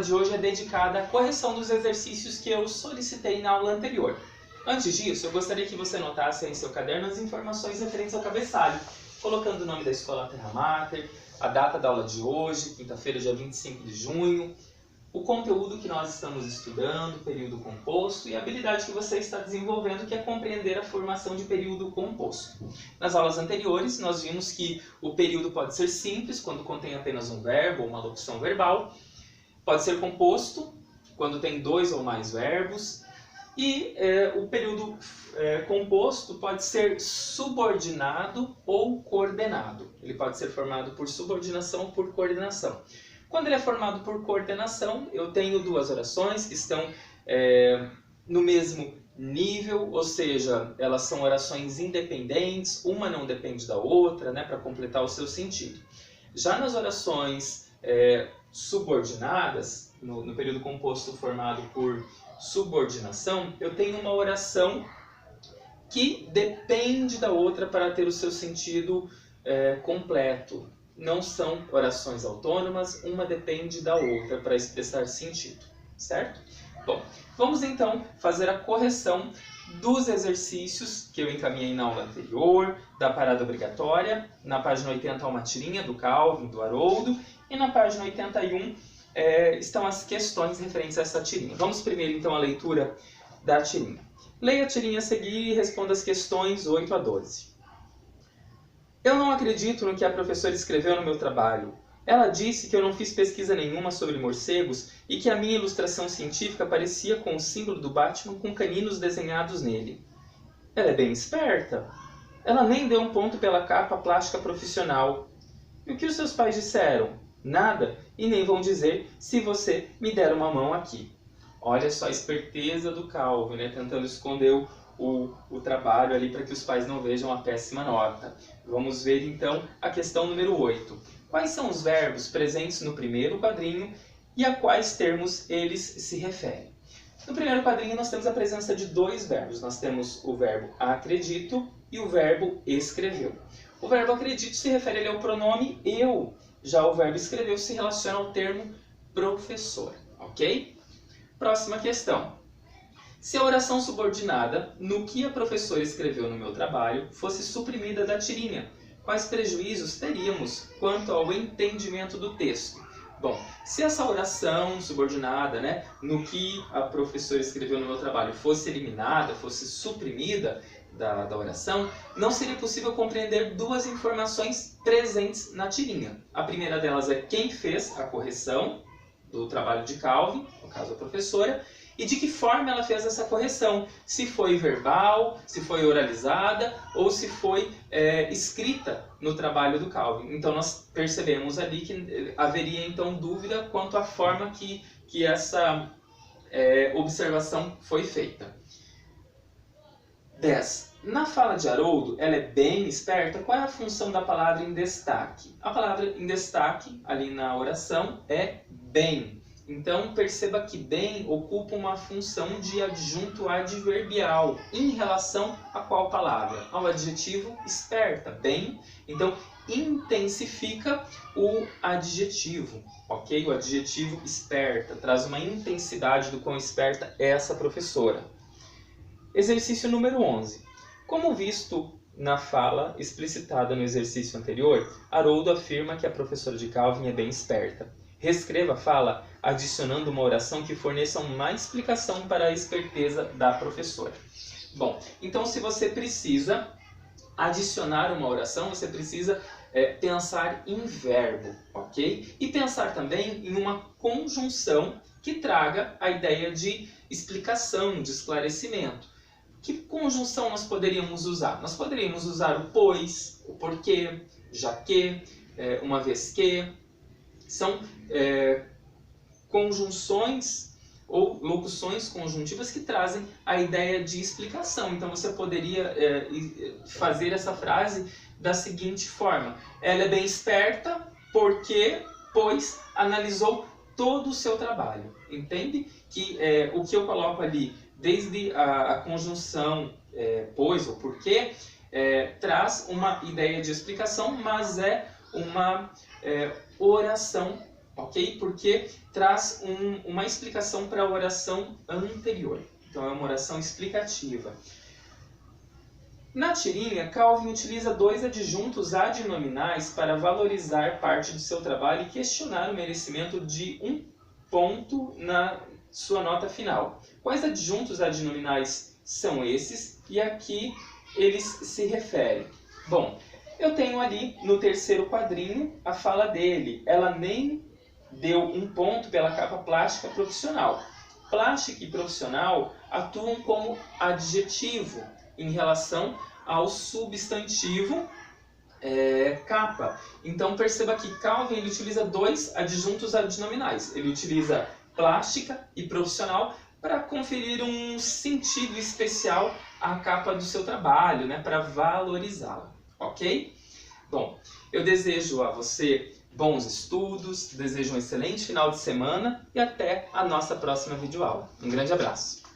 de hoje é dedicada à correção dos exercícios que eu solicitei na aula anterior. Antes disso, eu gostaria que você anotasse em seu caderno as informações referentes ao cabeçalho, colocando o nome da escola Terra Mater, a data da aula de hoje, quinta-feira, dia 25 de junho, o conteúdo que nós estamos estudando, período composto, e a habilidade que você está desenvolvendo, que é compreender a formação de período composto. Nas aulas anteriores, nós vimos que o período pode ser simples, quando contém apenas um verbo ou uma locução verbal, pode ser composto, quando tem dois ou mais verbos, e o período composto pode ser subordinado ou coordenado. Ele pode ser formado por subordinação ou por coordenação. Quando ele é formado por coordenação, eu tenho duas orações que estão no mesmo nível, ou seja, elas são orações independentes, uma não depende da outra, né, para completar o seu sentido. Já nas orações subordinadas, no período composto formado por subordinação, eu tenho uma oração que depende da outra para ter o seu sentido completo. Não são orações autônomas, uma depende da outra para expressar sentido, certo? Bom, vamos então fazer a correção dos exercícios que eu encaminhei na aula anterior, da parada obrigatória. Na página 80 há uma tirinha do Calvin, do Haroldo, e na página 81 estão as questões referentes a essa tirinha. Vamos primeiro então à leitura da tirinha. Leia a tirinha a seguir e responda as questões 8 a 12. Eu não acredito no que a professora escreveu no meu trabalho. Ela disse que eu não fiz pesquisa nenhuma sobre morcegos e que a minha ilustração científica parecia com o símbolo do Batman com caninos desenhados nele. Ela é bem esperta. Ela nem deu um ponto pela capa plástica profissional. E o que os seus pais disseram? Nada, e nem vão dizer se você me der uma mão aqui. Olha só a esperteza do Calvin, né? Tentando esconder o trabalho ali para que os pais não vejam a péssima nota. Vamos ver então a questão número 8. Quais são os verbos presentes no primeiro quadrinho e a quais termos eles se referem? No primeiro quadrinho nós temos a presença de dois verbos. Nós temos o verbo acredito e o verbo escreveu. O verbo acredito se refere ao pronome eu. Já o verbo escreveu se relaciona ao termo professor, ok? Próxima questão. Se a oração subordinada, no que a professora escreveu no meu trabalho, fosse suprimida da tirinha, quais prejuízos teríamos quanto ao entendimento do texto? Bom, se essa oração subordinada, né, no que a professora escreveu no meu trabalho, fosse eliminada, fosse suprimida da oração, não seria possível compreender duas informações presentes na tirinha. A primeira delas é quem fez a correção do trabalho de Calvin, no caso a professora, e de que forma ela fez essa correção, se foi verbal, se foi oralizada ou se foi escrita no trabalho do Calvin. Então nós percebemos ali que haveria então dúvida quanto à forma que essa observação foi feita. 10. Na fala de Haroldo, ela é bem esperta. Qual é a função da palavra em destaque? A palavra em destaque, ali na oração, é bem. Então, perceba que bem ocupa uma função de adjunto adverbial. Em relação a qual palavra? Ao adjetivo esperta. Bem, então, intensifica o adjetivo, ok? O adjetivo esperta traz uma intensidade do quão esperta é essa professora. Exercício número 11. Como visto na fala explicitada no exercício anterior, Haroldo afirma que a professora de Calvin é bem esperta. Reescreva a fala adicionando uma oração que forneça uma explicação para a esperteza da professora. Bom, então se você precisa adicionar uma oração, você precisa pensar em verbo, ok? E pensar também em uma conjunção que traga a ideia de explicação, de esclarecimento. Que conjunção nós poderíamos usar? Nós poderíamos usar o pois, o porquê, já que, uma vez que. São conjunções ou locuções conjuntivas que trazem a ideia de explicação. Então você poderia fazer essa frase da seguinte forma. Ela é bem esperta porque, pois, analisou todo o seu trabalho. Entende? Que o que eu coloco ali, desde a conjunção pois ou porque, traz uma ideia de explicação, mas é uma oração ok? Porque traz uma explicação para a oração anterior. Então, é uma oração explicativa. Na tirinha, Calvin utiliza dois adjuntos adnominais para valorizar parte do seu trabalho e questionar o merecimento de um ponto na sua nota final. Quais adjuntos adnominais são esses? E aqui eles se referem. Bom, eu tenho ali no terceiro quadrinho a fala dele. Ela nem deu um ponto pela capa plástica profissional. Plástica e profissional atuam como adjetivo em relação ao substantivo capa. Então perceba que Calvin ele utiliza dois adjuntos adnominais. Ele utiliza plástica e profissional para conferir um sentido especial à capa do seu trabalho, né, para valorizá-la, ok? Bom, eu desejo a você bons estudos, desejo um excelente final de semana e até a nossa próxima videoaula. Um grande abraço!